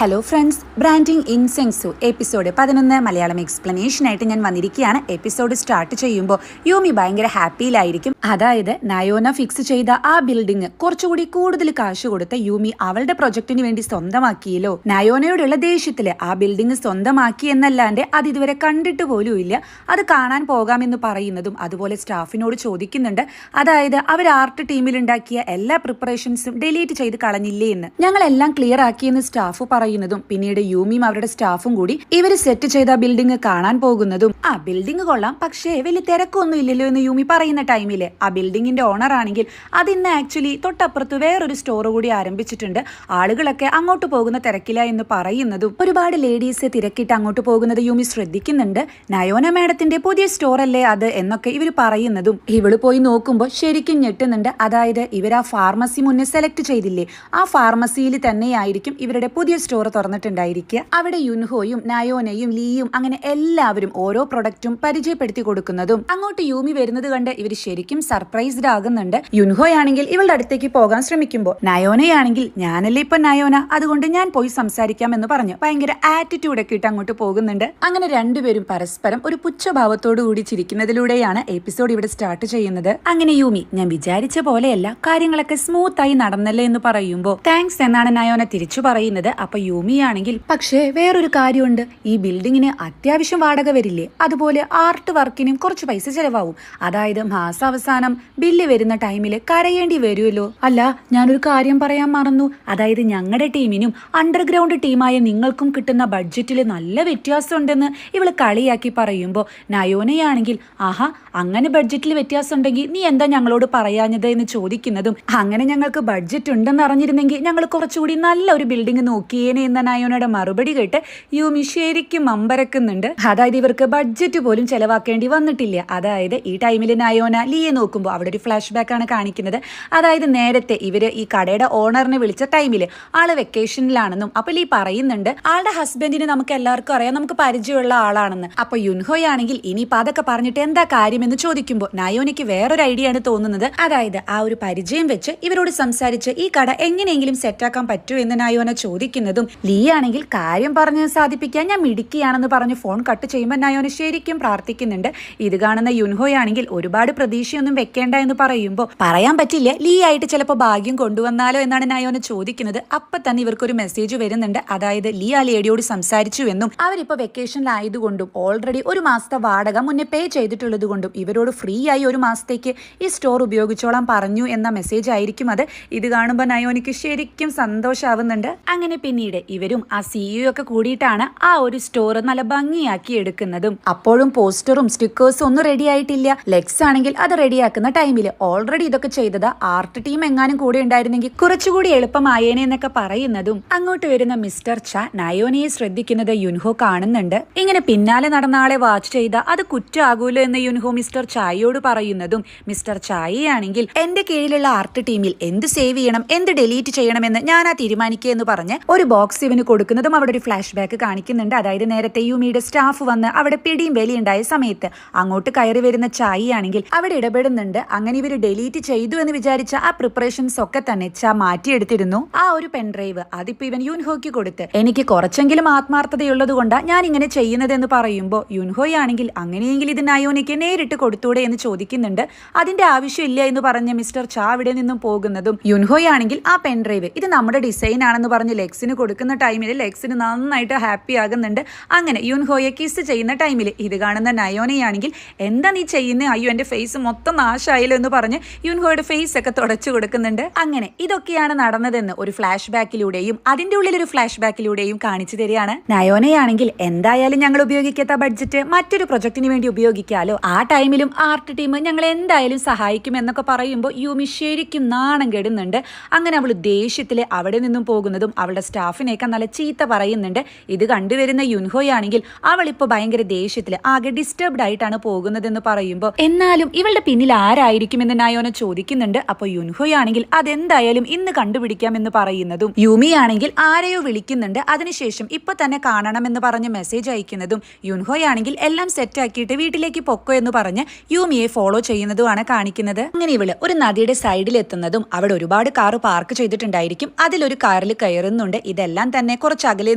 Hello friends, branding in sense episode 11 Malayalam എക്സ്പ്ലനേഷനായിട്ട് ഞാൻ വന്നിരിക്കുകയാണ്. എപ്പിസോഡ് സ്റ്റാർട്ട് ചെയ്യുമ്പോൾ യൂമി ഭയങ്കര ഹാപ്പിയിലായിരിക്കും. അതായത് നയോന ഫിക്സ് ചെയ്ത ആ ബിൽഡിംഗ് കുറച്ചുകൂടി കൂടുതൽ കാശ് കൊടുത്ത യൂമി അവളുടെ പ്രൊജക്ടിന് വേണ്ടി സ്വന്തമാക്കിയല്ലോ. നയോനയോടുള്ള ദേഷ്യത്തില് ആ ബിൽഡിംഗ് സ്വന്തമാക്കി എന്നല്ലാണ്ട് അത് ഇതുവരെ കണ്ടിട്ട് പോലും ഇല്ല. അത് കാണാൻ പോകാമെന്ന് പറയുന്നതും അതുപോലെ സ്റ്റാഫിനോട് ചോദിക്കുന്നുണ്ട്. അതായത് അവർ ആർട്ട് ടീമിലുണ്ടാക്കിയ എല്ലാ പ്രിപ്പറേഷൻസും ഡിലീറ്റ് ചെയ്ത് കളഞ്ഞില്ലേ എന്ന്. ഞങ്ങളെല്ലാം ക്ലിയർ ആക്കിയെന്ന് സ്റ്റാഫ് പറയുന്നതും പിന്നീട് യൂമിയും അവരുടെ സ്റ്റാഫും കൂടി ഇവര് സെറ്റ് ചെയ്ത ബിൽഡിംഗ് കാണാൻ പോകുന്നതും ആ ബിൽഡിംഗ് കൊള്ളാം, പക്ഷേ വലിയ തിരക്കൊന്നും ഇല്ലല്ലോ എന്ന് യൂമി പറയുന്ന ടൈമില് ആ ബിൽഡിംഗിന്റെ ഓണർ ആണെങ്കിൽ അതിന്ന് ആക്ച്വലി തൊട്ടപ്പുറത്ത് വേറൊരു സ്റ്റോർ കൂടി ആരംഭിച്ചിട്ടുണ്ട്, ആളുകളൊക്കെ അങ്ങോട്ട് പോകുന്ന തിരക്കില്ല എന്ന് പറയുന്നതും ഒരുപാട് ലേഡീസ് തിരക്കിട്ട് അങ്ങോട്ട് പോകുന്നത് യൂമി ശ്രദ്ധിക്കുന്നുണ്ട്. നയോന മാഡത്തിന്റെ പുതിയ സ്റ്റോർ അല്ലേ അത് എന്നൊക്കെ ഇവര് പറയുന്നതും ഇവള് പോയി നോക്കുമ്പോൾ ശരിക്കും ഞെട്ടുന്നുണ്ട്. അതായത് ഇവർ ആ ഫാർമസി മുന്നേ സെലക്ട് ചെയ്തില്ലേ, ആ ഫാർമസിയിൽ തന്നെയായിരിക്കും ഇവരുടെ പുതിയ സ്റ്റോർ തുറന്നിട്ടുണ്ടായിരിക്കുക. അവിടെ യുൻഹോയും നയോനയും ലീയും അങ്ങനെ എല്ലാവരും ഓരോ പ്രൊഡക്റ്റും പരിചയപ്പെടുത്തി കൊടുക്കുന്നതും അങ്ങോട്ട് യൂമി വരുന്നത് കണ്ട് ഇവർ ശരിക്കും സർപ്രൈസ്ഡ് ആകുന്നുണ്ട്. യുൻഹോയാണെങ്കിൽ ഇവളുടെ അടുത്തേക്ക് പോകാൻ ശ്രമിക്കുമ്പോൾ നയോനയാണെങ്കിൽ ഞാനല്ലേ ഇപ്പൊ നയോന, അതുകൊണ്ട് ഞാൻ പോയി സംസാരിക്കാം എന്ന് പറഞ്ഞു ഭയങ്കര ആറ്റിറ്റ്യൂഡ് ഒക്കെ ഇട്ട് അങ്ങോട്ട് പോകുന്നുണ്ട്. അങ്ങനെ രണ്ടുപേരും പരസ്പരം ഒരു പുച്ഛഭാവത്തോടു കൂടി ചിരിക്കുന്നതിലൂടെയാണ് എപ്പിസോഡ് ഇവിടെ സ്റ്റാർട്ട് ചെയ്യുന്നത്. അങ്ങനെ യൂമി ഞാൻ വിചാരിച്ച പോലെയല്ല, കാര്യങ്ങളൊക്കെ സ്മൂത്ത് ആയി നടന്നല്ലേ എന്ന് പറയുമ്പോൾ താങ്ക്സ് എന്നാണ് നയോന തിരിച്ചു പറയുന്നത്. അപ്പൊ യൂമിയാണെങ്കിൽ പക്ഷേ വേറൊരു കാര്യമുണ്ട്, ഈ ബിൽഡിങ്ങിന് അത്യാവശ്യം വാടക വരില്ലേ, അതുപോലെ ആർട്ട് വർക്കിനും കുറച്ച് പൈസ ചെലവാകും. അതായത് മാസാവസാനം ബില്ല് വരുന്ന ടൈമിൽ കരയേണ്ടി വരുമല്ലോ. അല്ല, ഞാനൊരു കാര്യം പറയാൻ മറന്നു. അതായത് ഞങ്ങളുടെ ടീമിനും അണ്ടർഗ്രൗണ്ട് ടീമായ നിങ്ങൾക്കും കിട്ടുന്ന ബഡ്ജറ്റിൽ നല്ല വ്യത്യാസം ഉണ്ടെന്ന് ഇവള് കളിയാക്കി പറയുമ്പോൾ നയോനയാണെങ്കിൽ ആഹാ, അങ്ങനെ ബഡ്ജറ്റിൽ വ്യത്യാസം ഉണ്ടെങ്കിൽ നീ എന്താ ഞങ്ങളോട് പറയാഞ്ഞത് എന്ന് ചോദിക്കുന്നതും അങ്ങനെ ഞങ്ങൾക്ക് ബഡ്ജറ്റ് ഉണ്ടെന്ന് അറിഞ്ഞിരുന്നെങ്കിൽ ഞങ്ങൾ കുറച്ചുകൂടി നല്ല ഒരു ബിൽഡിംഗ് നോക്കിയേനെ എന്ന നയോനയുടെ മറുപടി കേട്ട് യൂമി ശരിക്കും അമ്പരക്കുന്നുണ്ട്. അതായത് ഇവർക്ക് ബഡ്ജറ്റ് പോലും ചെലവാക്കേണ്ടി വന്നിട്ടില്ല. അതായത് ഈ ടൈമിൽ നയോന ലീയെ നോക്കുമ്പോൾ അവിടെ ഒരു ഫ്ലാഷ് ബാക്ക് ആണ് കാണിക്കുന്നത്. അതായത് നേരത്തെ ഇവര് ഈ കടയുടെ ഓണറിനെ വിളിച്ച ടൈമിൽ ആള് വെക്കേഷനിലാണെന്നും അപ്പൊ ലീ പറയുന്നുണ്ട് ആളുടെ ഹസ്ബൻഡിന് നമുക്ക് എല്ലാവർക്കും അറിയാം, നമുക്ക് പരിചയമുള്ള ആളാണെന്ന്. അപ്പൊ യുൻഹോയാണെങ്കിൽ ഇനിയിപ്പോ അതൊക്കെ പറഞ്ഞിട്ട് എന്താ കാര്യമെന്ന് ചോദിക്കുമ്പോൾ നയോനയ്ക്ക് വേറൊരു ഐഡിയ ആണ് തോന്നുന്നത്. അതായത് ആ ഒരു പരിചയം വെച്ച് ഇവരോട് സംസാരിച്ച് ഈ കട എങ്ങനെയെങ്കിലും സെറ്റാക്കാൻ പറ്റൂ എന്ന് നയോന ചോദിക്കുന്നതും ലീ ആണെങ്കിൽ കാര്യം പറഞ്ഞ് സാധിപ്പിക്കാൻ ഞാൻ മിടുക്കിയാണെന്ന് പറഞ്ഞ് ഫോൺ കട്ട് ചെയ്യുമ്പോൾ നയോന ശരിക്കും പ്രാർത്ഥിക്കുന്നുണ്ട്. ഇത് കാണുന്ന യുൻഹോയാണെങ്കിൽ ഒരുപാട് പ്രതീക്ഷയൊന്നും വെക്കേണ്ട എന്ന് പറയുമ്പോൾ പറയാൻ പറ്റില്ല, ലീ ആയിട്ട് ചിലപ്പോൾ ഭാഗ്യം കൊണ്ടുവന്നാലോ എന്നാണ് നയോന ചോദിക്കുന്നത്. അപ്പൊ തന്നെ ഇവർക്കൊരു മെസ്സേജ് വരുന്നുണ്ട്. അതായത് ലീ ആ ലേഡിയോട് സംസാരിച്ചു എന്നും അവരിപ്പോ വെക്കേഷനിലായതുകൊണ്ടും ഓൾറെഡി ഒരു മാസത്തെ വാടക മുന്നേ പേ ചെയ്തിട്ടുള്ളത് കൊണ്ടും ഇവരോട് ഫ്രീ ആയി ഒരു മാസത്തേക്ക് ഈ സ്റ്റോർ ഉപയോഗിച്ചോളാൻ പറഞ്ഞു എന്ന മെസ്സേജ് ആയിരിക്കും അത്. ഇത് കാണുമ്പോൾ നയോനിക്ക് ശരിക്കും സന്തോഷാവുന്നുണ്ട്. അങ്ങനെ പിന്നീട് ഇവരും ആ സിഇഒ ഒക്കെ കൂടിയിട്ടാണ് ആ ഒരു സ്റ്റോർ നല്ല ഭംഗിയാക്കി എടുക്കുന്നതും. അപ്പോഴും പോസ്റ്ററും സ്റ്റിക്കേഴ്സും ഒന്നും റെഡി ആയിട്ടില്ല. ലെക്സ് ആണെങ്കിൽ അത് റെഡിയാക്കുന്ന ടൈമിൽ ഓൾറെഡി ഇതൊക്കെ ചെയ്തത് ആർട്ട് ടീം എങ്ങാനും കൂടെ ഉണ്ടായിരുന്നെങ്കിൽ കുറച്ചുകൂടി എളുപ്പമായേനെ എന്നൊക്കെ പറയുന്നതും അങ്ങോട്ട് വരുന്ന മിസ്റ്റർ ച നയോനയെ ശ്രദ്ധിക്കുന്നത് യുൻഹോ കാണുന്നുണ്ട്. ഇങ്ങനെ പിന്നാലെ നടന്ന ആളെ വാച്ച് ചെയ്ത അത് കുറ്റാകൂലോ എന്ന് യുൻഹോ മിസ്റ്റർ ചായയോട് പറയുന്നതും മിസ്റ്റർ ചായയാണെങ്കിൽ എന്റെ കീഴിലുള്ള ആർട്ട് ടീമിൽ എന്ത് സേവ് ചെയ്യണം എന്ത് ഡിലീറ്റ് ചെയ്യണമെന്ന് ഞാനാ തീരുമാനിക്കുക എന്ന് പറഞ്ഞ് ഒരു ബോക്സ് ഇവന് കൊടുക്കുന്നതും അവിടെ ഒരു ഫ്ലാഷ് ബാക്ക് കാണിക്കുന്നുണ്ട്. അതായത് നേരത്തെ യൂമിയുടെ സ്റ്റാഫ് വന്ന് അവിടെ പിടിയും വലിയുണ്ടായ സമയത്ത് അങ്ങോട്ട് കയറി വരുന്ന ചായയാണെങ്കിൽ അവിടെ ഇടപെടുന്നുണ്ട്. അങ്ങനെ ഇവര് ഡിലീറ്റ് ചെയ്തു എന്ന് വിചാരിച്ച ആ പ്രിപ്പറേഷൻസ് ഒക്കെ തന്നെ ച മാറ്റിയെടുത്തിരുന്നു. ആ ഒരു പെൻഡ്രൈവ് അതിപ്പോ ഇവൻ യുൻഹോയ്ക്ക് കൊടുത്ത് എനിക്ക് കുറച്ചെങ്കിലും ആത്മാർത്ഥതയുള്ളത് കൊണ്ടാണ് ഞാൻ ഇങ്ങനെ ചെയ്യുന്നത് എന്ന് പറയുമ്പോൾ യുൻഹോയാണെങ്കിൽ അങ്ങനെയെങ്കിൽ ഇത് നയോനയ്ക്ക് നേരിട്ട് കൊടുത്തൂടെ എന്ന് ചോദിക്കുന്നുണ്ട്. അതിന്റെ ആവശ്യമില്ല എന്ന് പറഞ്ഞ് മിസ്റ്റർ ച അവിടെ നിന്നും പോകുന്നതും യുൻഹോയാണെങ്കിൽ ആ പെൻഡ്രൈവ് ഇത് നമ്മുടെ ഡിസൈൻ ആണെന്ന് പറഞ്ഞ് ലെക്സിന് കൊടുക്കുന്ന ടൈമിൽ ലെക്സിന് നന്നായിട്ട് ഹാപ്പി ആകുന്നുണ്ട്. അങ്ങനെ യുൻഹോയെ കിസ് ചെയ്യുന്ന ടൈമിൽ ഇത് കാണുന്ന നയോനയാണെങ്കിൽ എന്താ നീ ചെയ്യുന്നത്, അയ്യോ എന്റെ ഫേസ് മൊത്തം നാശമായല്ലോ എന്ന് പറഞ്ഞ് യുൻഹോയുടെ ഫേസ് ഒക്കെ തുടച്ചു കൊടുക്കുന്നുണ്ട്. അങ്ങനെ ഇതൊക്കെയാണ് നടന്നതെന്ന് ഒരു ഫ്ലാഷ് ബാക്കിലൂടെയും അതിന്റെ ഉള്ളിൽ ഒരു ഫ്ലാഷ് ബാക്കിലൂടെയും കാണിച്ചു തരികയാണ്. നയോനയാണെങ്കിൽ എന്തായാലും ഞങ്ങൾ ഉപയോഗിക്കാത്ത ബഡ്ജറ്റ് മറ്റൊരു പ്രൊജക്ടിന് വേണ്ടി ഉപയോഗിക്കാലോ, ആ ടൈമിലും ആർട്ട് ടീം ഞങ്ങൾ എന്തായാലും സഹായിക്കും എന്നൊക്കെ പറയുമ്പോൾ യൂമി ശരിക്കും നാണം കെടുന്നുണ്ട്. അങ്ങനെ അവൾ ദേഷ്യത്തില് അവിടെ നിന്നും പോകുന്നതും അവളുടെ സ്റ്റാഫിനെയൊക്കെ നല്ല ചീത്ത പറയുന്നുണ്ട്. ഇത് കണ്ടുവരുന്ന യുൻഹോയാണെങ്കിൽ അവൾ ഇപ്പൊ ഭയങ്കര ദേഷ്യത്തില് ആകെ ഡിസ്റ്റർബ്ഡ് ആയിട്ടാണ് പോകുന്നതെന്ന് പറയുമ്പോൾ എന്നാലും ഇവളുടെ പിന്നിൽ ആരായിരിക്കുമെന്ന് നയോന ചോദിക്കുന്നുണ്ട്. അപ്പൊ യുൻഹോയാണെങ്കിൽ അതെന്തായാലും ഇന്ന് കണ്ടുപിടിക്കാം എന്ന് പറയുന്നതും യൂമിയാണെങ്കിൽ ആരെയോ വിളിക്കുന്നുണ്ട്. അതിനുശേഷം ഇപ്പൊ തന്നെ കാണണമെന്ന് പറഞ്ഞ് മെസ്സേജ് അയക്കുന്നതും യുൻഹോയാണെങ്കിൽ എല്ലാം സെറ്റ് ആക്കിയിട്ട് വീട്ടിലേക്ക് പൊക്കോ എന്ന് പറഞ്ഞ് യൂമിയെ ഫോളോ ചെയ്യുന്നതുമാണ് കാണിക്കുന്നത്. അങ്ങനെ ഇവള് ഒരു നദിയുടെ സൈഡിൽ എത്തുന്നതും അവിടെ ഒരുപാട് കാറ് പാർക്ക് ചെയ്തിട്ടുണ്ടായിരിക്കും. അതിലൊരു കാറിൽ കയറുന്നുണ്ട്. ഇതെല്ലാം ഇതെല്ലാം തന്നെ കുറച്ച് അകലെ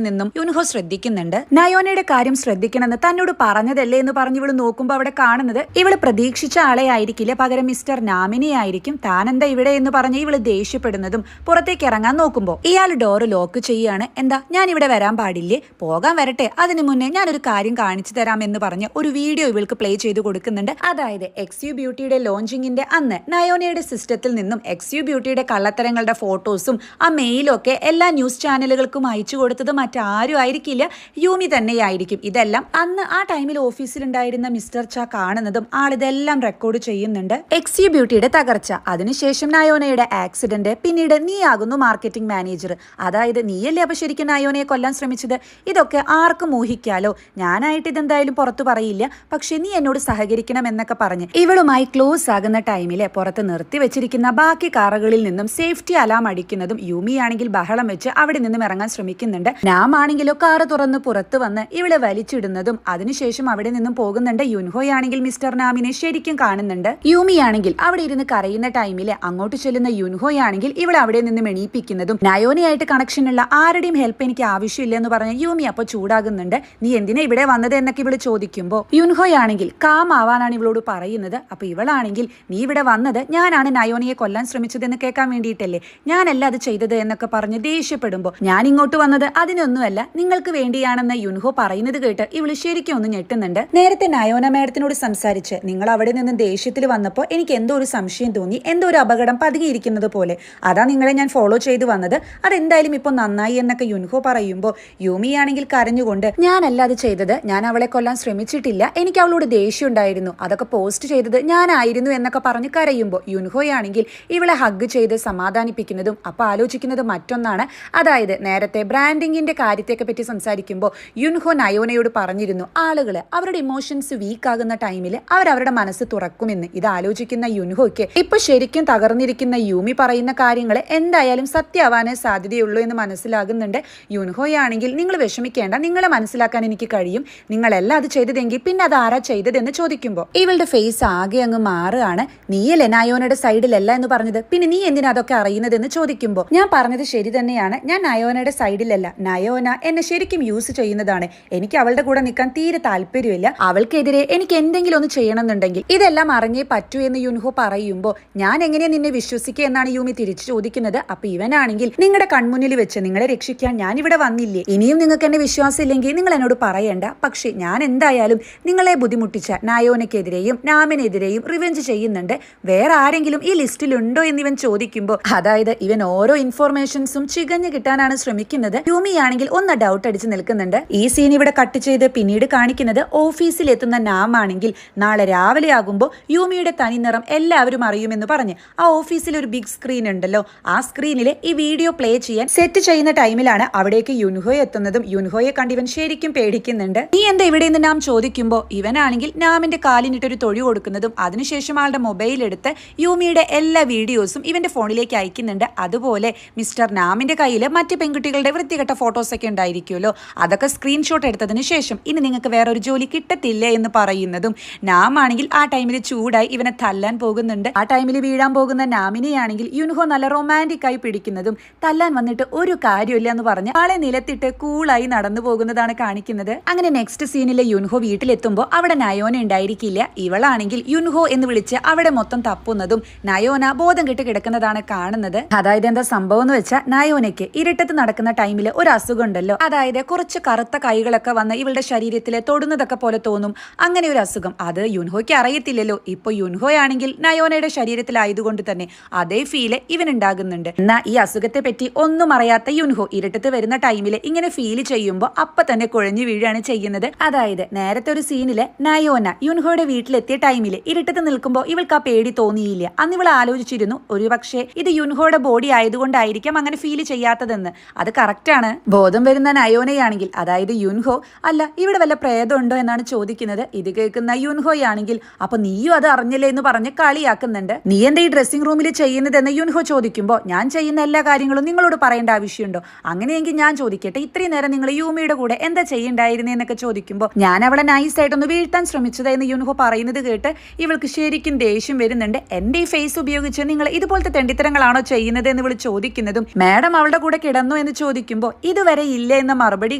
നിന്നും യുൻഹോ ശ്രദ്ധിക്കുന്നുണ്ട്. നയോനയുടെ കാര്യം ശ്രദ്ധിക്കണമെന്ന് തന്നോട് പറഞ്ഞതല്ലേ എന്ന് പറഞ്ഞ് ഇവള് നോക്കുമ്പോ അവിടെ കാണുന്നത് ഇവള് പ്രതീക്ഷിച്ച ആളെ ആയിരിക്കില്ല, പകരം മിസ്റ്റർ നാമിനെ ആയിരിക്കും. താനെന്താ ഇവിടെ എന്ന് പറഞ്ഞ് ഇവള് ദേഷ്യപ്പെടുന്നതും പുറത്തേക്ക് ഇറങ്ങാൻ നോക്കുമ്പോ ഇയാൾ ഡോറ് ലോക്ക് ചെയ്യാണ്. എന്താ ഞാൻ ഇവിടെ വരാൻ പാടില്ലേ? പോകാൻ വരട്ടെ, അതിനു മുന്നേ ഞാനൊരു കാര്യം കാണിച്ചു തരാം എന്ന് പറഞ്ഞ് ഒരു വീഡിയോ ഇവൾക്ക് പ്ലേ ചെയ്ത് കൊടുക്കുന്നുണ്ട്. അതായത് XU ബ്യൂട്ടിയുടെ ലോഞ്ചിങ്ങിന്റെ അന്ന് നയോനയുടെ സിസ്റ്റത്തിൽ നിന്നും XU ബ്യൂട്ടിയുടെ കള്ളത്തരങ്ങളുടെ ഫോട്ടോസും ആ മെയിലും ഒക്കെ എല്ലാ ന്യൂസ് ചാനലുകൾക്കും അയച്ചു കൊടുത്തത് മറ്റാരും ആയിരിക്കില്ല, യൂമി തന്നെയായിരിക്കും. ഇതെല്ലാം അന്ന് ആ ടൈമിൽ ഓഫീസിലുണ്ടായിരുന്ന മിസ്റ്റർ ചാ കാണുന്നതും ആളിതെല്ലാം റെക്കോർഡ് ചെയ്യുന്നുണ്ട്. XU ബ്യൂട്ടിയുടെ തകർച്ച, അതിനുശേഷം നയോനയുടെ ആക്സിഡന്റ്, പിന്നീട് നീയാകുന്നു മാർക്കറ്റിംഗ് മാനേജർ. അതായത് നീയല്ലേ അപ്പൊ ശരിക്കും നയോനയെ കൊല്ലാൻ ശ്രമിച്ചത്? ഇതൊക്കെ ആർക്കും ഊഹിക്കാലോ. ഞാനായിട്ട് ഇതെന്തായാലും പുറത്തു പറയില്ല, പക്ഷെ നീ എന്നോട് സഹകരിക്കണം എന്നൊക്കെ പറഞ്ഞ് ഇവളുമായി ക്ലോസ് ആകുന്ന ടൈമില് പുറത്ത് നിർത്തി വെച്ചിരിക്കുന്ന ബാക്കി കാറുകളിൽ നിന്നും സേഫ്റ്റി അലാം അടിക്കുന്നതും യൂമിയാണെങ്കിൽ ബഹളം വെച്ച് അവിടെ നിന്നും ഇറങ്ങാൻ ശ്രമിക്കുന്നുണ്ട്. നാമാണെങ്കിലോ കാറ് തുറന്ന് പുറത്ത് വന്ന് ഇവളെ വലിച്ചിടുന്നതും അതിനുശേഷം അവിടെ നിന്നും പോകുന്നുണ്ട്. യുൻഹോയാണെങ്കിൽ മിസ്റ്റർ നാമിനെ ശരിക്കും കാണുന്നുണ്ട്. യൂമിയാണെങ്കിൽ അവിടെ ഇരുന്ന് കരയുന്ന ടൈമില് അങ്ങോട്ട് ചെല്ലുന്ന യുൻഹോയാണെങ്കിൽ ഇവളെ അവിടെ നിന്നും എണീപ്പിക്കുന്നതും നയോനയായിട്ട് കണക്ഷൻ ഉള്ള ആരുടെയും ഹെൽപ്പ് എനിക്ക് ആവശ്യമില്ല എന്ന് പറഞ്ഞ യൂമി അപ്പൊ ചൂടാകുന്നുണ്ട്. നീ എന്തിനാ ഇവിടെ വന്നത് എന്നൊക്കെ ഇവള് ചോദിക്കുമ്പോ യുൻഹോയാണെങ്കിൽ കാം ആവാനാണ് ഇവളോട് പറയുന്നത്. അപ്പൊ ഇവളാണെങ്കിൽ നീ ഇവിടെ വന്നത് ഞാനാണ് നയോനയെ കൊല്ലാൻ ശ്രമിച്ചതെന്ന് കേൾക്കാൻ വേണ്ടിയിട്ടല്ലേ, ഞാനല്ല അത് ചെയ്തത് എന്നൊക്കെ പറഞ്ഞ് ദേഷ്യപ്പെടുമ്പോ ഞാൻ ഇങ്ങോട്ട് വന്നത് അതിനൊന്നുമല്ല നിങ്ങൾക്ക് വേണ്ടിയാണെന്ന് യുൻഹോ പറയുന്നത് കേട്ട് ഇവള് ശരിക്കും ഒന്ന് ഞെട്ടുന്നുണ്ട്. നേരത്തെ നയോന മേഡത്തിനോട് സംസാരിച്ച് നിങ്ങൾ അവിടെ നിന്ന് ദേഷ്യത്തിൽ വന്നപ്പോൾ എനിക്ക് എന്തോ ഒരു സംശയം തോന്നി, എന്തോ ഒരു അപകടം പതുങ്ങിയിരിക്കുന്നത് പോലെ, അതാ നിങ്ങളെ ഞാൻ ഫോളോ ചെയ്ത് വന്നത്, അതെന്തായാലും ഇപ്പൊ നന്നായി എന്നൊക്കെ യുൻഹോ പറയുമ്പോ യൂമിയാണെങ്കിൽ കരഞ്ഞുകൊണ്ട് ഞാനല്ല അത് ചെയ്തത്, ഞാൻ അവളെ കൊല്ലാൻ ശ്രമിച്ചിട്ടില്ല, എനിക്ക് അവളോട് ദേഷ്യം ഉണ്ടായിരുന്നു, അതൊക്കെ പോസ്റ്റ് ചെയ്തത് ഞാനായിരുന്നു എന്നൊക്കെ പറഞ്ഞ് കരയുമ്പോൾ യുൻഹോയാണെങ്കിൽ ഇവളെ ഹഗ് ചെയ്ത് സമാധാനിപ്പിക്കുന്നതും അപ്പൊ ആലോചിക്കുന്നത് മറ്റൊന്നാണ്. അതായത് നേരത്തെ ബ്രാൻഡിങ്ങിന്റെ കാര്യത്തെയൊക്കെ പറ്റി സംസാരിക്കുമ്പോൾ യുൻഹോ നയോനയോട് പറഞ്ഞിരുന്നു ആളുകള് അവരുടെ ഇമോഷൻസ് വീക്ക് ആകുന്ന ടൈമിൽ അവരവരുടെ മനസ്സ് തുറക്കുമെന്ന്. ഇത് ആലോചിക്കുന്ന യുൻഹോയ്ക്ക് ഇപ്പൊ ശരിക്കും തകർന്നിരിക്കുന്ന യൂമി പറയുന്ന കാര്യങ്ങൾ എന്തായാലും സത്യമാവാനേ സാധ്യതയുള്ളൂ എന്ന് മനസ്സിലാകുന്നുണ്ട്. യുൻഹോയാണെങ്കിൽ നിങ്ങൾ വിഷമിക്കേണ്ട, നിങ്ങളെ മനസ്സിലാക്കാൻ എനിക്ക് കഴിയും, നിങ്ങളല്ല അത് ചെയ്തതെങ്കിൽ പിന്നെ അത് ആരാ ചെയ്തതെന്ന് ചോദിക്കുമ്പോൾ ഇവളുടെ ഫേസ് ആകെ അങ്ങ് മാറുകയാണ്. നീയല്ലേ നയോനയുടെ സൈഡിലല്ല എന്ന് പറഞ്ഞത്, പിന്നെ നീ എന്തിനാ അതൊക്കെ അറിയുന്നതെന്ന് ചോദിക്കുമ്പോൾ ഞാൻ പറഞ്ഞത് ശരി തന്നെയാണ്, ഞാൻ നയോനയുടെ സൈഡിലല്ല, നയോന എന്നെ ശരിക്കും യൂസ് ചെയ്യുന്നതാണ്, എനിക്ക് അവളുടെ കൂടെ നിൽക്കാൻ തീരെ താല്പര്യമില്ല, അവൾക്കെതിരെ എനിക്ക് എന്തെങ്കിലും ഒന്ന് ചെയ്യണമെന്നുണ്ടെങ്കിൽ ഇതെല്ലാം അറിഞ്ഞേ പറ്റൂ എന്ന് യുൻഹോ പറയുമ്പോൾ ഞാൻ എങ്ങനെയാ നിന്നെ വിശ്വസിക്കുക എന്നാണ് യൂമി തിരിച്ചു ചോദിക്കുന്നത്. അപ്പൊ ഇവനാണെങ്കിൽ നിങ്ങളുടെ കൺമുന്നിൽ വെച്ച് നിങ്ങളെ രക്ഷിക്കാൻ ഞാൻ ഇവിടെ വന്നില്ലേ, ഇനിയും നിങ്ങൾക്ക് എന്നെ വിശ്വാസം ഇല്ലെങ്കിൽ നിങ്ങൾ എന്നോട് പറയണ്ട, പക്ഷെ ഞാൻ എന്തായാലും നിങ്ങളെ ബുദ്ധിമുട്ടിച്ച നയോനക്കെതിരെയും നാമിനെതിരെയും റിവെഞ്ച് ചെയ്യുന്നുണ്ട്, വേറെ ആരെങ്കിലും ഈ ലിസ്റ്റിലുണ്ടോ എന്ന് ഇവൻ ചോദിക്കുമ്പോൾ അതായത് ഇവൻ ഓരോ ഇൻഫോർമേഷൻസും ചികഞ്ഞു കിട്ടാനാണ് ശ്രമിക്കുന്നത്. യൂമിയാണെങ്കിൽ ഒന്ന് ഡൗട്ട് അടിച്ച് നിൽക്കുന്നുണ്ട്. ഈ സീൻ ഇവിടെ കട്ട് ചെയ്ത് പിന്നീട് കാണിക്കുന്നത് ഓഫീസിൽ എത്തുന്ന നാമാണെങ്കിൽ നാളെ രാവിലെ ആകുമ്പോൾ യൂമിയുടെ തനിനിറം എല്ലാവരും അറിയുമെന്ന് പറഞ്ഞ് ആ ഓഫീസിൽ ഒരു ബിഗ് സ്ക്രീൻ ഉണ്ടല്ലോ, ആ സ്ക്രീനിൽ ഈ വീഡിയോ പ്ലേ ചെയ്യാൻ സെറ്റ് ചെയ്യുന്ന ടൈമിലാണ് അവിടേക്ക് യുൻഹോ എത്തുന്നതും യുൻഹോയെ കണ്ട് ഇവൻ ശരിക്കും പേടിക്കുന്നുണ്ട്. നീ എന്താ ഇവിടെ നിന്ന് നാം ചോദിക്കുമ്പോൾ ഇവനാണെങ്കിൽ നാമിന്റെ കാലിനിട്ടൊരു തൊഴി കൊടുക്കുന്നതും അതിനുശേഷം ആളുടെ മൊബൈൽ എടുത്ത് യൂമിയുടെ എല്ലാ വീഡിയോസും ഇവന്റെ ഫോണിലേക്ക് അയക്കുന്നുണ്ട്. അതുപോലെ മിസ്റ്റർ നാമിന്റെ കയ്യിൽ മറ്റ് പെൺകുട്ടികളുടെ വൃത്തികെട്ട ഫോട്ടോസ് ഒക്കെ ഉണ്ടായിരിക്കുമല്ലോ, അതൊക്കെ സ്ക്രീൻഷോട്ട് എടുത്തതിന് ശേഷം ഇനി നിങ്ങൾക്ക് വേറൊരു ജോലി കിട്ടത്തില്ല എന്ന് പറയുന്നതും നാമാണെങ്കിൽ ആ ടൈമിൽ ചൂടായി ഇവനെ തല്ലാൻ പോകുന്നുണ്ട്. ആ ടൈമിൽ വീഴാൻ പോകുന്ന നാമിനെയാണെങ്കിൽ യുൻഹോ നല്ല റൊമാൻറ്റിക് ആയി പിടിക്കുന്നതും തല്ലാൻ വന്നിട്ട് ഒരു കാര്യമില്ല എന്ന് പറഞ്ഞ് ആളെ നിലത്തിട്ട് കൂളായി നടന്നു പോകുന്നതാണ് കാണിക്കുന്നത്. അങ്ങനെ നെക്സ്റ്റ് സീനിലെ യുൻഹോ വീട്ടിലെത്തുമ്പോൾ അവിടെ നയോന ഉണ്ടായിരിക്കില്ല. ഇവളാണെങ്കിൽ യുൻഹോ എന്ന് വിളിച്ച് അവിടെ മൊത്തം തപ്പുന്നതും നയോന ബോധം കെട്ട് കിടക്കുന്നതാണ് കാണുന്നത്. അതായത് എന്താ സംഭവം എന്ന് വെച്ചാൽ നയോനയ്ക്ക് ഇരുട്ടത്ത് നടക്കുന്ന ടൈമിൽ ഒരു അസുഖം ഉണ്ടല്ലോ, അതായത് കുറച്ച് കറുത്ത കൈകളൊക്കെ വന്ന് ഇവളുടെ ശരീരത്തിൽ തൊടുന്നതൊക്കെ പോലെ തോന്നും, അങ്ങനെ ഒരു അസുഖം. അത് യുൻഹോയ്ക്ക് അറിയത്തില്ലല്ലോ. ഇപ്പൊ യുൻഹോയാണെങ്കിൽ നയോനയുടെ ശരീരത്തിലായതുകൊണ്ട് തന്നെ അതേ ഫീല് ഇവനുണ്ടാകുന്നുണ്ട്. എന്നാൽ ഈ അസുഖത്തെ പറ്റി ഒന്നും അറിയാത്ത യുൻഹോ ഇരുട്ടത്ത് വരുന്ന ടൈമിൽ ഇങ്ങനെ ഫീൽ ചെയ്യുമ്പോൾ അപ്പൊ തന്നെ കുഴഞ്ഞു വീഴാണ് ചെയ്യുന്നത്. അതായത് നേരത്തെ ഒരു സീനില് നയോന യുൻഹോയുടെ വീട്ടിലെത്തിയ ടൈമിൽ ഇരുട്ടത്ത് നിൽക്കുമ്പോൾ ഇവൾക്ക് ആ പേടി തോന്നിയില്ല. അന്ന് ഇവൾ ആലോചിച്ചിരുന്നു ഒരുപക്ഷെ ഇത് യുൻഹോയുടെ ബോഡി ആയതുകൊണ്ടായിരിക്കാം അങ്ങനെ ഫീൽ ചെയ്യാത്തതെന്ന്. അത് കറക്റ്റാണ്. ബോധം വരുന്ന നയോനയാണെങ്കിൽ അതായത് യുൻഹോ അല്ല ഇവിടെ വല്ല പ്രേതമുണ്ടോ എന്നാണ് ചോദിക്കുന്നത്. ഇത് കേൾക്കുന്ന യുൻഹോയാണെങ്കിൽ അപ്പൊ നീയും അത് അറിഞ്ഞില്ലേ എന്ന് പറഞ്ഞ് കളിയാക്കുന്നുണ്ട്. നീ എന്താ ഈ ഡ്രസ്സിംഗ് റൂമിൽ ചെയ്യുന്നതെന്ന് യുൻഹോ ചോദിക്കുമ്പോൾ ഞാൻ ചെയ്യുന്ന എല്ലാ കാര്യങ്ങളും നിങ്ങളോട് പറയേണ്ട ആവശ്യമുണ്ടോ, അങ്ങനെയെങ്കിൽ ഞാൻ ചോദിക്കട്ടെ, ഇത്രയും നേരം നിങ്ങൾ യൂമിയുടെ കൂടെ എന്താ ചെയ്യണ്ടായിരുന്നേ എന്നൊക്കെ ചോദിക്കുമ്പോൾ ഞാൻ അവളെ നൈസായിട്ടൊന്ന് വീഴ്ത്താൻ ശ്രമിച്ചതെന്ന് യുൻഹോ പറയുന്നത് കേട്ട് ഇവൾക്ക് ശരിക്കും ദേഷ്യം വരുന്നുണ്ട്. എന്റെ ഈ ഫേസ് ഉപയോഗിച്ച് നിങ്ങൾ ഇതുപോലത്തെ തെണ്ടിത്തരങ്ങളാണോ ചെയ്യുന്നത് എന്ന് ഇവൾ ചോദിക്കുന്നതും മാഡം അവളുടെ കൂടെ കിടന്നു വന്നോ എന്ന് ചോദിക്കുമ്പോൾ ഇതുവരെ ഇല്ല എന്ന മറുപടി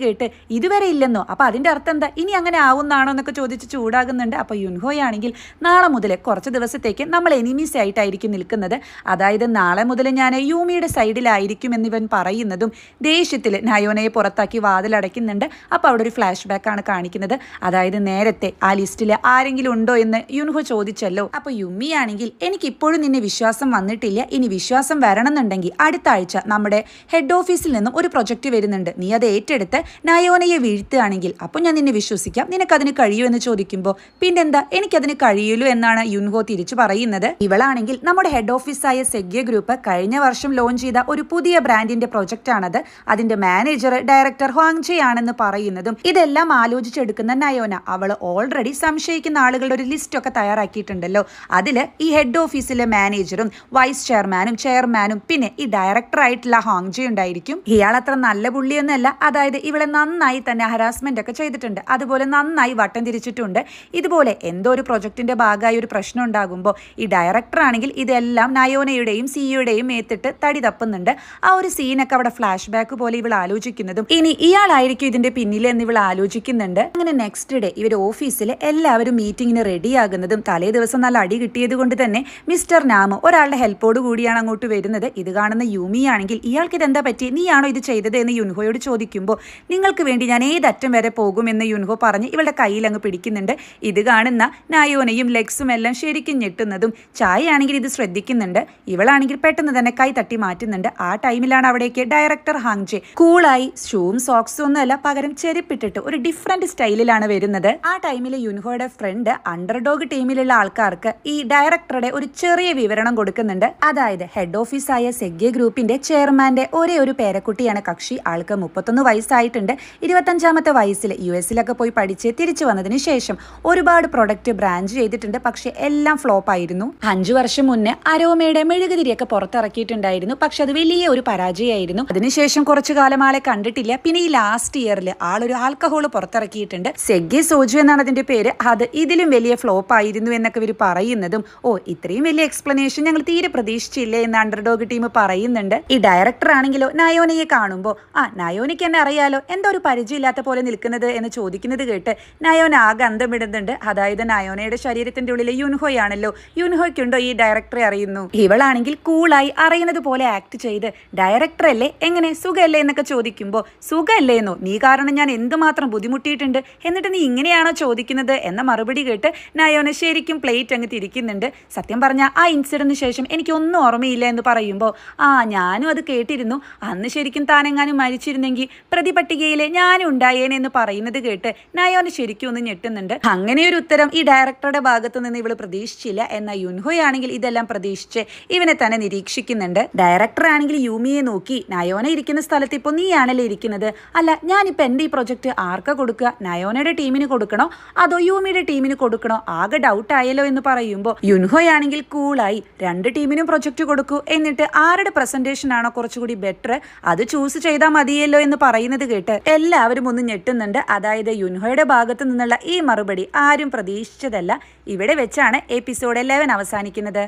കേട്ട് ഇതുവരെ ഇല്ലെന്നോ, അപ്പൊ അതിന്റെ അർത്ഥം എന്താ, ഇനി അങ്ങനെ ആവുന്നാണോ എന്നൊക്കെ ചോദിച്ച് ചൂടാകുന്നുണ്ട്. അപ്പൊ യുൻഹോയാണെങ്കിൽ നാളെ മുതൽ കുറച്ച് ദിവസത്തേക്ക് നമ്മൾ എനിമീസ് ആയിട്ടായിരിക്കും നിൽക്കുന്നത്, അതായത് നാളെ മുതൽ ഞാൻ യൂമിയുടെ സൈഡിലായിരിക്കും എന്നിവൻ പറയുന്നതും ദേഷ്യത്തിൽ നയോനയെ പുറത്താക്കി വാതിലടയ്ക്കുന്നുണ്ട്. അപ്പോൾ അവിടെ ഒരു ഫ്ലാഷ് ബാക്ക് ആണ് കാണിക്കുന്നത്. അതായത് നേരത്തെ ആ ലിസ്റ്റിൽ ആരെങ്കിലും ഉണ്ടോ എന്ന് യുൻഹോ ചോദിച്ചല്ലോ. അപ്പൊ യുമിയാണെങ്കിൽ എനിക്ക് ഇപ്പോഴും നിന്നെ വിശ്വാസം വന്നിട്ടില്ല, ഇനി വിശ്വാസം വരണമെന്നുണ്ടെങ്കിൽ അടുത്ത ആഴ്ച നമ്മുടെ ഹെഡ് ഓഫീസിൽ നിന്നും ഒരു പ്രൊജക്ട് വരുന്നുണ്ട്, നീ അത് ഏറ്റെടുത്ത് നയോനയെ വീഴ്ത്തുകയാണെങ്കിൽ അപ്പോൾ ഞാൻ നിന്നെ വിശ്വസിക്കാം, നിനക്കതിന് കഴിയൂ എന്ന് ചോദിക്കുമ്പോൾ പിന്നെന്താ എനിക്കതിന് കഴിയുള്ളൂ എന്നാണ് യുൻഹോ തിരിച്ചു പറയുന്നത്. ഇവളാണെങ്കിൽ നമ്മുടെ ഹെഡ് ഓഫീസായ സെഗ്യ ഗ്രൂപ്പ് കഴിഞ്ഞ വർഷം ലോഞ്ച് ചെയ്ത ഒരു പുതിയ ബ്രാൻഡിന്റെ പ്രൊജക്റ്റ് ആണത്, അതിന്റെ മാനേജർ ഡയറക്ടർ ഹ്വാങ്ചെ ആണെന്ന് പറയുന്നതും ഇതെല്ലാം ആലോചിച്ചെടുക്കുന്ന നയോന അവൾ ഓൾറെഡി സംശയിക്കുന്ന ആളുകളുടെ ഒരു ലിസ്റ്റ് ഒക്കെ തയ്യാറാക്കിയിട്ടുണ്ടല്ലോ. അതിൽ ഈ ഹെഡ് ഓഫീസിലെ മാനേജറും വൈസ് ചെയർമാനും പിന്നെ ഈ ഡയറക്ടർ ആയിട്ടുള്ള ഹോങ്ജെ ഉണ്ടായിരിക്കും. ഇയാൾ അത്ര നല്ല പുള്ളിയൊന്നുമല്ല, അതായത് ഇവളെ നന്നായി തന്നെ ഹരാസ്മെന്റ് ഒക്കെ ചെയ്തിട്ടുണ്ട്, അതുപോലെ നന്നായി വട്ടം തിരിച്ചിട്ടുണ്ട്. ഇതുപോലെ എന്തോ ഒരു പ്രൊജക്ടിന്റെ ഭാഗമായി ഒരു പ്രശ്നം ഉണ്ടാകുമ്പോൾ ഈ ഡയറക്ടർ ആണെങ്കിൽ ഇതെല്ലാം നയോനയുടെയും സിഇയുടെയും മേത്തിട്ട് തടി തപ്പുന്നുണ്ട്. ആ ഒരു സീനൊക്കെ അവിടെ ഫ്ലാഷ് ബാക്ക് പോലെ ഇവൾ ആലോചിക്കുന്നതും ഇനി ഇയാളായിരിക്കും ഇതിന്റെ പിന്നിൽ എന്ന് ഇവൾ ആലോചിക്കുന്നുണ്ട്. അങ്ങനെ നെക്സ്റ്റ് ഡേ ഇവർ ഓഫീസിൽ എല്ലാവരും മീറ്റിംഗിന് റെഡിയാകുന്നതും തലേ ദിവസം നല്ല അടി കിട്ടിയത് കൊണ്ട് തന്നെ മിസ്റ്റർ നാമ് ഒരാളുടെ ഹെൽപ്പോട് കൂടിയാണ് അങ്ങോട്ട് വരുന്നത്. ഇത് കാണുന്ന യൂമി ആണെങ്കിൽ ഇയാൾക്ക് ഇതെന്താ പറ്റി, നീയാണോ ഇത് ചെയ്തത് എന്ന് യുൻഹോയോട് ചോദിക്കുമ്പോൾ നിങ്ങൾക്ക് വേണ്ടി ഞാൻ ഏതറ്റം വരെ പോകുമെന്ന് യുൻഹോ പറഞ്ഞ് ഇവളുടെ കയ്യിൽ അങ്ങ് പിടിക്കുന്നുണ്ട്. ഇത് കാണുന്ന നായോനയും ലെക്സും എല്ലാം ശരിക്കും ഞെട്ടുന്നതും ചായ ആണെങ്കിൽ ഇത് ശ്രദ്ധിക്കുന്നുണ്ട്. ഇവളാണെങ്കിൽ പെട്ടെന്ന് തന്നെ കൈ തട്ടി മാറ്റുന്നുണ്ട്. ആ ടൈമിലാണ് അവിടേക്ക് ഡയറക്ടർ ഹാങ്ജെ കൂളായി ഷൂവും സോക്സും ഒന്നും അല്ല, പകരം ചെരുപ്പിട്ടിട്ട് ഒരു ഡിഫറെന്റ് സ്റ്റൈലിലാണ് വരുന്നത്. ആ ടൈമിൽ യുൻഹോയുടെ ഫ്രണ്ട് അണ്ടർഡോഗ് ടീമിലുള്ള ആൾക്കാർക്ക് ഈ ഡയറക്ടറുടെ ഒരു ചെറിയ വിവരണം കൊടുക്കുന്നുണ്ട്. അതായത് ഹെഡ് ഓഫീസായ സെഗ്യ ഗ്രൂപ്പിന്റെ ചെയർമാന്റെ ഒരേ ഒരു പേരക്കുട്ടിയാണ് കക്ഷി. ആൾക്ക് 31 വയസ്സായിട്ടുണ്ട്. 25ാമത്തെ വയസ്സിൽ US-ലൊക്കെ പോയി പഠിച്ച് തിരിച്ചു വന്നതിന് ശേഷം ഒരുപാട് പ്രൊഡക്റ്റ് ബ്രാഞ്ച് ചെയ്തിട്ടുണ്ട്, പക്ഷെ എല്ലാം ഫ്ലോപ്പ് ആയിരുന്നു. 5 വർഷം മുന്നേ അരോമയുടെ മെഴുകുതിരിയൊക്കെ പുറത്തിറക്കിയിട്ടുണ്ടായിരുന്നു, പക്ഷെ അത് വലിയ ഒരു പരാജയമായിരുന്നു. അതിനുശേഷം കുറച്ചു കാലം ആളെ കണ്ടിട്ടില്ല. പിന്നെ ഈ ലാസ്റ്റ് ഇയറിൽ ആളൊരു ആൽക്കഹോൾ പുറത്തിറക്കിയിട്ടുണ്ട്, സെഗ്യ സോജു എന്നാണ് അതിന്റെ പേര്. അത് ഇതിലും വലിയ ഫ്ലോപ്പ് ആയിരുന്നു എന്നൊക്കെ ഇവർ പറയുന്നതും ഇത്രയും വലിയ എക്സ്പ്ലനേഷൻ ഞങ്ങൾ തീരെ പ്രതീക്ഷിച്ചില്ലേ എന്ന് അണ്ടർഡോഗ് ടീം പറയുന്നുണ്ട്. ഈ ഡയറക്ടർ ആണെങ്കിലോ നയോനയെ കാണുമ്പോൾ നയോനയ്ക്ക് എന്നെ അറിയാലോ, എന്തോ ഒരു പരിചയമില്ലാത്ത പോലെ നിൽക്കുന്നത് എന്ന് ചോദിക്കുന്നത് കേട്ട് നയോന ആകെ അന്തം വിടുന്നുണ്ട്. അതായത് നയോനയുടെ ശരീരത്തിന്റെ ഉള്ളിലെ യുൻഹോയാണല്ലോ, യുൻഹോയ്ക്കുണ്ടോ ഈ ഡയറക്ടറെ അറിയുന്നു. ഇവളാണെങ്കിൽ കൂളായി അറിയുന്നത് പോലെ ആക്ട് ചെയ്ത് ഡയറക്ടർ അല്ലേ, എങ്ങനെ സുഖമല്ലേ എന്നൊക്കെ ചോദിക്കുമ്പോൾ സുഖമല്ലേന്നോ, നീ കാരണം ഞാൻ എന്തുമാത്രം ബുദ്ധിമുട്ടിയിട്ടുണ്ട്, എന്നിട്ട് നീ ഇങ്ങനെയാണോ ചോദിക്കുന്നത് എന്ന മറുപടി കേട്ട് നയോന ശരിക്കും പ്ലേറ്റ് അങ്ങ് തിരിക്കുന്നുണ്ട്. സത്യം പറഞ്ഞാൽ ആ ഇൻസിഡന്റിന് ശേഷം എനിക്കൊന്നും ഓർമ്മയില്ല എന്ന് പറയുമ്പോൾ ഞാനും അത് കേട്ടിരുന്നു, അന്ന് ശരിക്കും താനെങ്ങാനും മരിച്ചിരുന്നെങ്കിൽ പ്രതിപട്ടികയിലെ ഞാനും ഉണ്ടായേനെന്ന് പറയുന്നത് കേട്ട് നയോന ശരിക്കും ഒന്ന് ഞെട്ടുന്നുണ്ട്. അങ്ങനെ ഒരു ഉത്തരം ഈ ഡയറക്ടറുടെ ഭാഗത്ത് നിന്ന് ഇവള് പ്രതീക്ഷിച്ചില്ല. എന്നാൽ യുൻഹോയാണെങ്കിൽ ഇതെല്ലാം പ്രതീക്ഷിച്ച് ഇവനെ തന്നെ നിരീക്ഷിക്കുന്നുണ്ട്. ഡയറക്ടർ ആണെങ്കിൽ യൂമിയെ നോക്കി, നയോന ഇരിക്കുന്ന സ്ഥലത്ത് ഇപ്പോൾ നീയാണല്ലേ ഇരിക്കുന്നത്, അല്ല ഞാനിപ്പോൾ എൻ്റെ ഈ പ്രൊജക്ട് ആർക്കാ കൊടുക്കുക, നയോനയുടെ ടീമിന് കൊടുക്കണോ അതോ യൂമിയുടെ ടീമിന് കൊടുക്കണോ, ആകെ ഡൗട്ട് ആയല്ലോ എന്ന് പറയുമ്പോൾ യുൻഹോയാണെങ്കിൽ കൂളായി 2 ടീമിനും പ്രൊജക്ട് കൊടുക്കൂ, എന്നിട്ട് ആരുടെ പ്രസന്റേഷൻ ആണോ കുറച്ചുകൂടി ബെറ്റർ അത് ചൂസ് ചെയ്താൽ മതിയല്ലോ എന്ന് പറയുന്നത് കേട്ട് എല്ലാവരും ഒന്ന് ഞെട്ടുന്നുണ്ട്. അതായത് യുൻഹോയുടെ ഭാഗത്ത് നിന്നുള്ള ഈ മറുപടി ആരും പ്രതീക്ഷിച്ചതല്ല. ഇവിടെ വെച്ചാണ് എപ്പിസോഡ് 11 അവസാനിക്കുന്നത്.